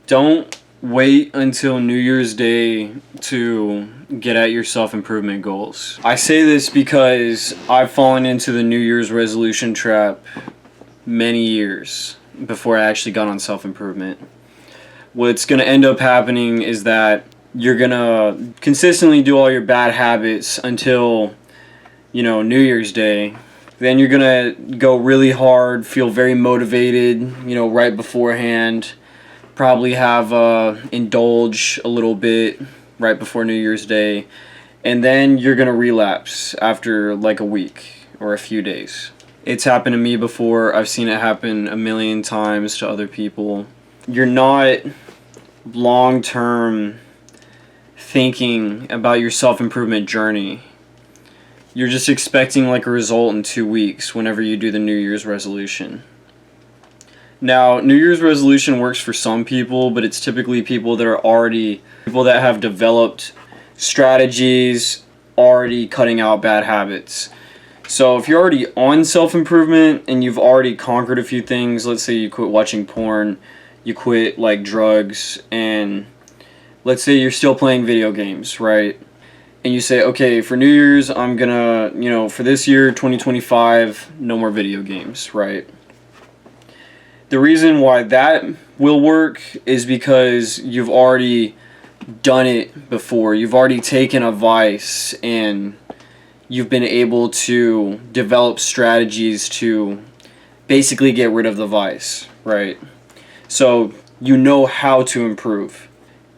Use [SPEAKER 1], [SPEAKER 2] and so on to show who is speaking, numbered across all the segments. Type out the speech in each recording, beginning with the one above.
[SPEAKER 1] Don't wait until New Year's Day to get at your self-improvement goals. I say this because I've fallen into the New Year's resolution trap many years before I actually got on self-improvement. What's going to end up happening is that you're going to consistently do all your bad habits until, New Year's Day. Then you're going to go really hard, feel very motivated, right beforehand. Probably have indulge a little bit right before New Year's Day. And then you're going to relapse after like a week or a few days. It's happened to me before. I've seen it happen a million times to other people. You're not long-term thinking about your self-improvement journey. You're just expecting like a result in 2 weeks whenever you do the New Year's resolution. Now, New Year's resolution works for some people, but it's typically people that have developed strategies, already cutting out bad habits. So if you're already on self-improvement and you've already conquered a few things, let's say you quit watching porn, you quit like drugs, and let's say you're still playing video games, right? And you say, okay, for New Year's, I'm gonna, for this year, 2025, no more video games, right? The reason why that will work is because you've already done it before. You've already taken a vice and you've been able to develop strategies to basically get rid of the vice, right? So you know how to improve.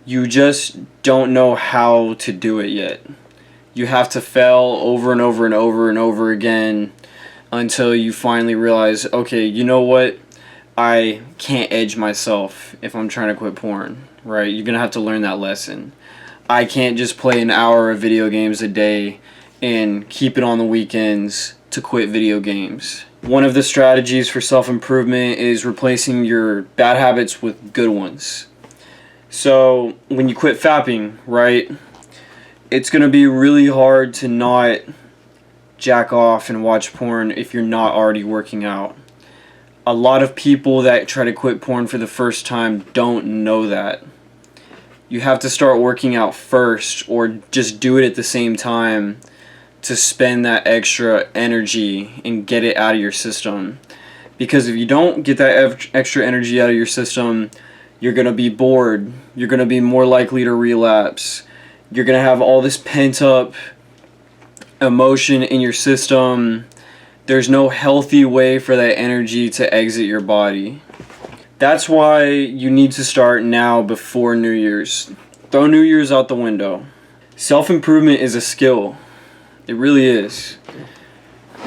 [SPEAKER 1] You just don't know how to do it yet. You have to fail over and over and over and over again until you finally realize, okay, you know what? I can't edge myself if I'm trying to quit porn, right? You're going to have to learn that lesson. I can't just play an hour of video games a day and keep it on the weekends to quit video games. One of the strategies for self-improvement is replacing your bad habits with good ones. So when you quit fapping, right, it's going to be really hard to not jack off and watch porn if you're not already working out. A lot of people that try to quit porn for the first time don't know that. You have to start working out first or just do it at the same time to spend that extra energy and get it out of your system. Because if you don't get that extra energy out of your system, you're going to be bored. You're going to be more likely to relapse. You're going to have all this pent up emotion in your system. There's no healthy way for that energy to exit your body. That's why you need to start now before New Year's. Throw New Year's out the window. Self-improvement is a skill. It really is.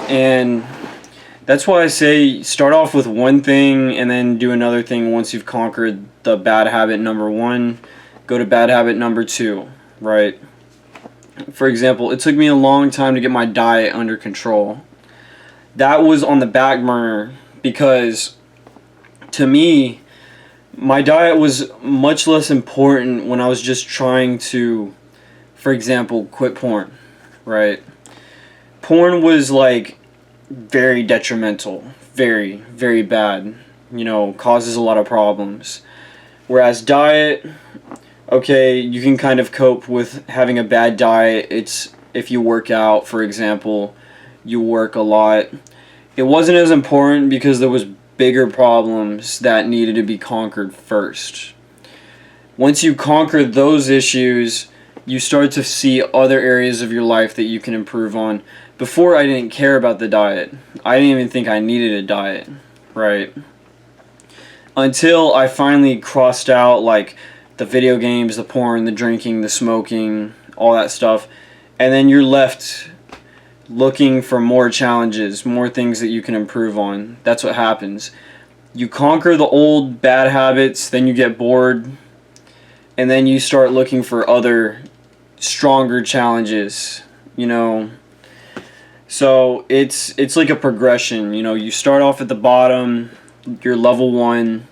[SPEAKER 1] And that's why I say start off with one thing and then do another thing once you've conquered the bad habit number 1. Go to bad habit number 2, right? For example, it took me a long time to get my diet under control. That was on the back burner because to me, my diet was much less important when I was just trying to, for example, quit porn, right? Porn was like very detrimental, very, very bad, causes a lot of problems. Whereas diet, okay, you can kind of cope with having a bad diet. It's if you work out, for example, you work a lot. It wasn't as important because there was bigger problems that needed to be conquered first. Once you conquer those issues, you start to see other areas of your life that you can improve on. Before, I didn't care about the diet. I didn't even think I needed a diet, right? Until I finally crossed out like the video games, the porn, the drinking, the smoking, all that stuff. And then you're left looking for more challenges, more things that you can improve on. That's what happens. You conquer the old bad habits, then you get bored, and then you start looking for other stronger challenges, So it's like a progression, You start off at the bottom, you're level 1,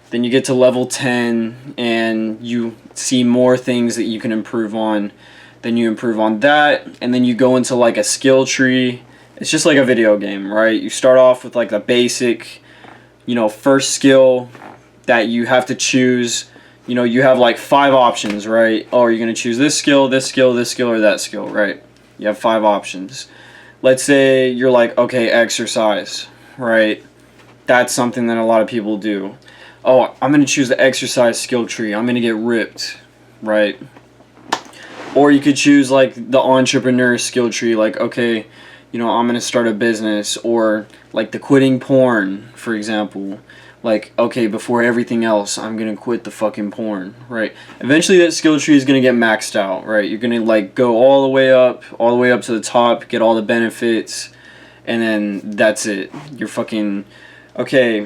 [SPEAKER 1] then you get to level 10, and you see more things that you can improve on. Then you improve on that, and then you go into like a skill tree. It's just like a video game, right? You start off with like the basic, first skill that you have to choose You have like 5 options, right? Oh, are you going to choose this skill, this skill, this skill, or that skill, right? You have 5 options. Let's say you're like, okay, exercise, right? That's something that a lot of people do. Oh, I'm going to choose the exercise skill tree. I'm going to get ripped, right? Or you could choose like the entrepreneur skill tree, like, okay, I'm going to start a business, or like the quitting porn, for example. Like, okay, before everything else, I'm going to quit the fucking porn, right? Eventually that skill tree is going to get maxed out, right? You're going to like go all the way up to the top, get all the benefits, and then that's it. You're fucking, okay,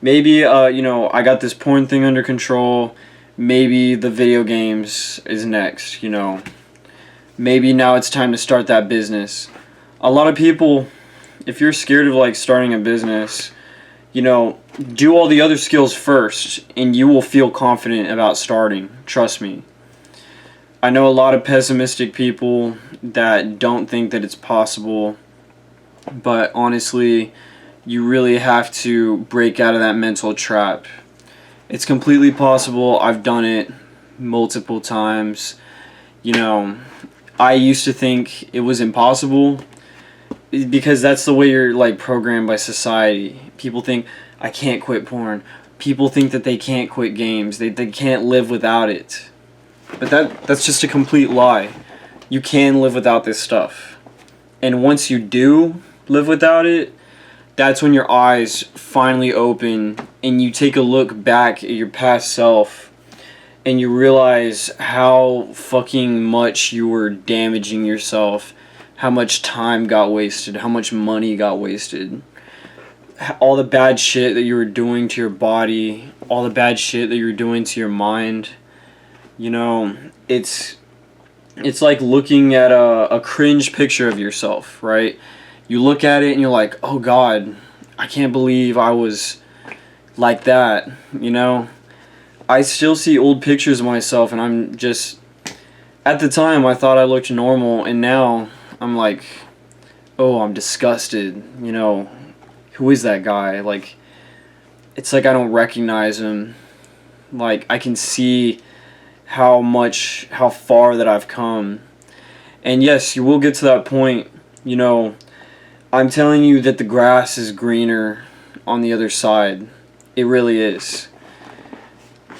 [SPEAKER 1] maybe, I got this porn thing under control. Maybe the video games is next, Maybe now it's time to start that business. A lot of people, if you're scared of like starting a business, do all the other skills first and you will feel confident about starting. Trust me. I know a lot of pessimistic people that don't think that it's possible, but honestly, you really have to break out of that mental trap. It's completely possible. I've done it multiple times. I used to think it was impossible because that's the way you're like programmed by society. People think, I can't quit porn. People think that they can't quit games. They can't live without it. But that's just a complete lie. You can live without this stuff. And once you do live without it, that's when your eyes finally open and you take a look back at your past self and you realize how fucking much you were damaging yourself, how much time got wasted, how much money got wasted, all the bad shit that you were doing to your body, all the bad shit that you were doing to your mind. It's like looking at a cringe picture of yourself, right? You look at it and you're like, oh God, I can't believe I was like that, I still see old pictures of myself and I'm just, at the time I thought I looked normal and now I'm like, oh, I'm disgusted, who is that guy? Like, it's like I don't recognize him. Like, I can see how far that I've come. And yes, you will get to that point, I'm telling you that the grass is greener on the other side. It really is.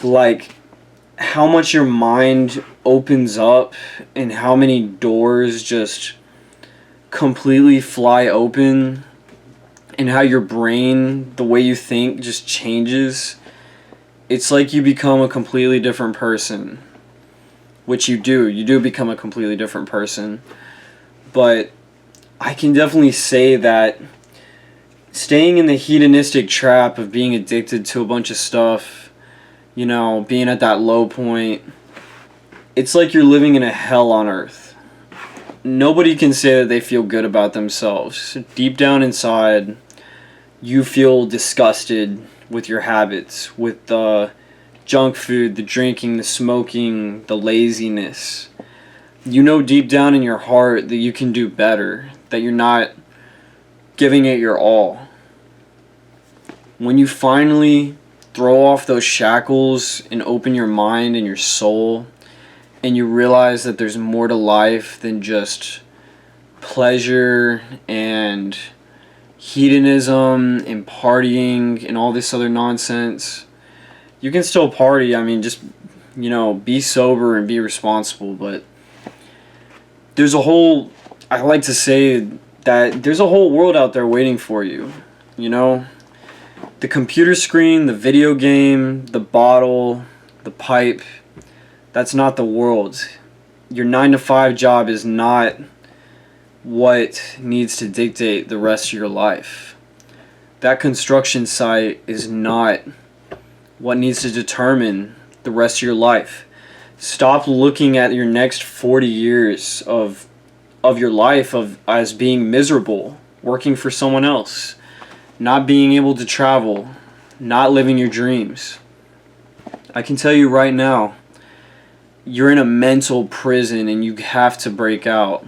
[SPEAKER 1] Like, how much your mind opens up and how many doors just completely fly open and how your brain, the way you think, just changes. It's like you become a completely different person. Which you do. You do become a completely different person. But I can definitely say that staying in the hedonistic trap of being addicted to a bunch of stuff, being at that low point, it's like you're living in a hell on earth. Nobody can say that they feel good about themselves. Deep down inside, you feel disgusted with your habits, with the junk food, the drinking, the smoking, the laziness. Deep down in your heart that you can do better, that you're not giving it your all. When you finally throw off those shackles and open your mind and your soul, and you realize that there's more to life than just pleasure and hedonism and partying and all this other nonsense. You can still party, just, be sober and be responsible, but I like to say that there's a whole world out there waiting for you, The computer screen, the video game, the bottle, the pipe, that's not the world. Your 9-to-5 job is not what needs to dictate the rest of your life. That construction site is not what needs to determine the rest of your life. Stop looking at your next 40 years of your life as being miserable, working for someone else, not being able to travel, not living your dreams. I can tell you right now, you're in a mental prison and you have to break out.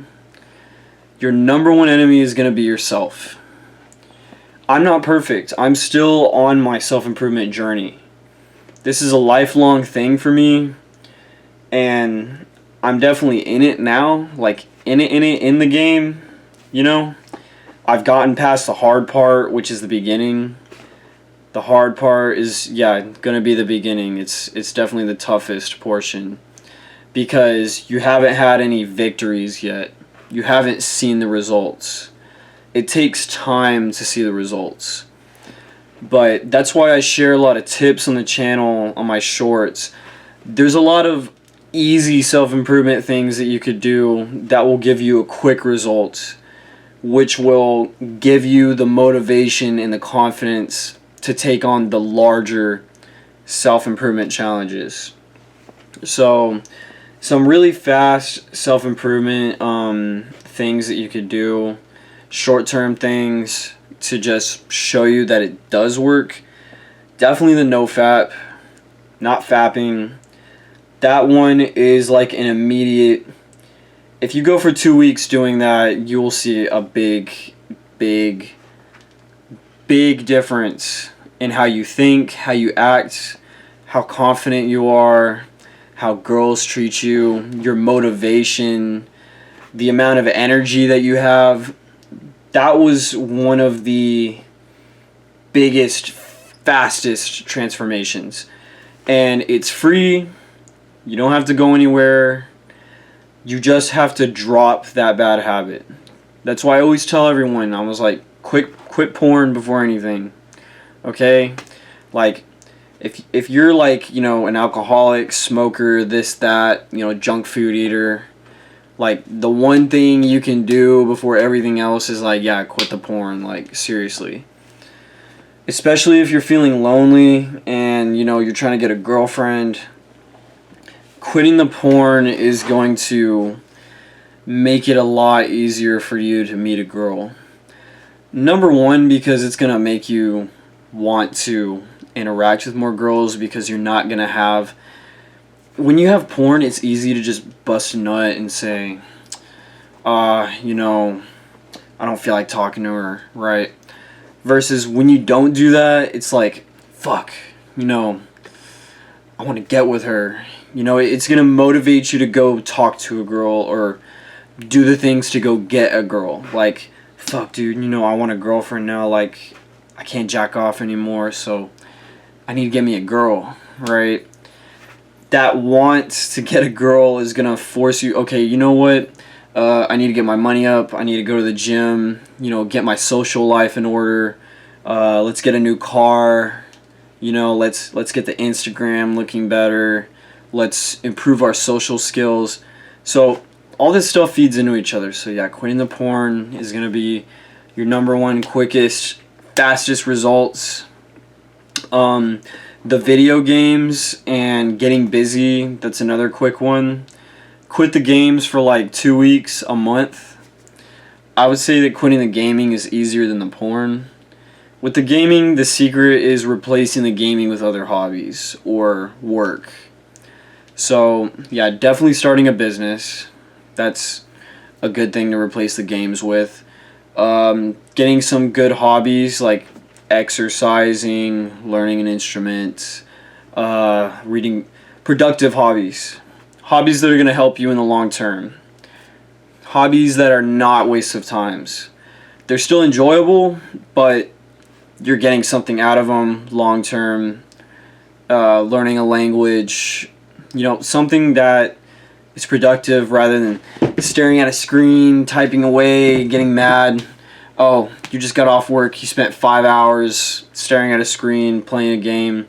[SPEAKER 1] Your number one enemy is going to be yourself. I'm not perfect. I'm still on my self-improvement journey. This is a lifelong thing for me, and I'm definitely in it now, like in the game, you know? I've gotten past the hard part, which is the beginning. The hard part is, yeah, going to be the beginning. It's definitely the toughest portion because you haven't had any victories yet. You haven't seen the results. It takes time to see the results. But that's why I share a lot of tips on the channel, on my shorts. There's a lot of easy self-improvement things that you could do that will give you a quick result, which will give you the motivation and the confidence to take on the larger self-improvement challenges. So some really fast self-improvement things that you could do, short-term things to just show you that it does work. Definitely the no-fap, not fapping. That one is like an immediate, if you go for 2 weeks doing that, you will see a big difference in how you think, how you act, how confident you are, how girls treat you, your motivation, the amount of energy that you have. That was one of the biggest, fastest transformations. And it's free. You don't have to go anywhere. You just have to drop that bad habit. That's why I always tell everyone, I was like, quit porn before anything. Okay? Like, if you're like, you know, an alcoholic, smoker, this, that, you know, junk food eater, like, the one thing you can do before everything else is like, yeah, quit the porn. Like, seriously. Especially if you're feeling lonely and, you know, you're trying to get a girlfriend. Quitting the porn is going to make it a lot easier for you to meet a girl. Number one, because it's going to make you want to interact with more girls, because you're not going to have... When you have porn, it's easy to just bust a nut and say, you know, I don't feel like talking to her, right? Versus when you don't do that, it's like, fuck, you know, I want to get with her. You know, it's going to motivate you to go talk to a girl or do the things to go get a girl. Like, fuck, dude, you know, I want a girlfriend now. Like, I can't jack off anymore, so I need to get me a girl, right? That want to get a girl is going to force you, okay, you know what? I need to get my money up. I need to go to the gym, you know, get my social life in order. Let's get a new car. You know, let's get the Instagram looking better. Let's improve our social skills. So all this stuff feeds into each other. So yeah, quitting the porn is going to be your number one quickest, fastest results. The video games and getting busy, that's another quick one. Quit the games for like 2 weeks, a month. I would say that quitting the gaming is easier than the porn. With the gaming, the secret is replacing the gaming with other hobbies or work. So, yeah, definitely starting a business. That's a good thing to replace the games with. Getting some good hobbies like exercising, learning an instrument, reading, productive hobbies. Hobbies that are going to help you in the long term. Hobbies that are not waste of times. They're still enjoyable, but you're getting something out of them long term. Learning a language, you know, something that is productive rather than staring at a screen, typing away, getting mad. Oh, you just got off work, you spent 5 hours staring at a screen, playing a game.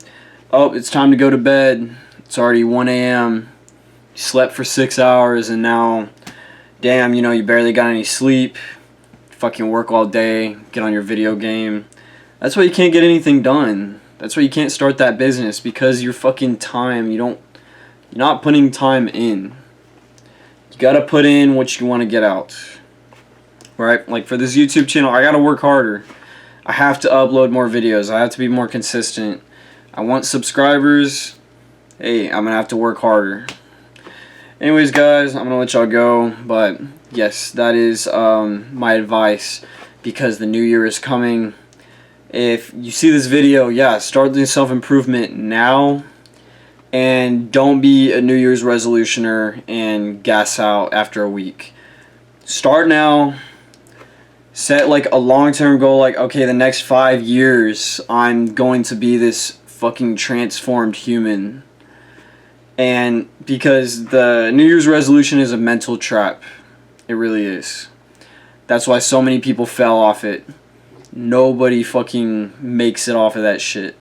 [SPEAKER 1] Oh, it's time to go to bed. It's already 1 a.m. You slept for 6 hours and now, damn, you know, you barely got any sleep. Fucking work all day, get on your video game. That's why you can't get anything done. That's why you can't start that business, because your fucking time, you're not putting time in. You gotta put in what you want to get out. Right? Like for this YouTube channel, I gotta work harder. I have to upload more videos. I have to be more consistent. I want subscribers. Hey, I'm gonna have to work harder. Anyways, guys, I'm gonna let y'all go. But yes, that is my advice, because the new year is coming. If you see this video, yeah, start doing self-improvement now. And don't be a New Year's resolutioner and gas out after a week. Start now. Set like a long-term goal, like, okay, the next 5 years I'm going to be this fucking transformed human. And because the New Year's resolution is a mental trap. It really is. That's why so many people fell off it. Nobody fucking makes it off of that shit.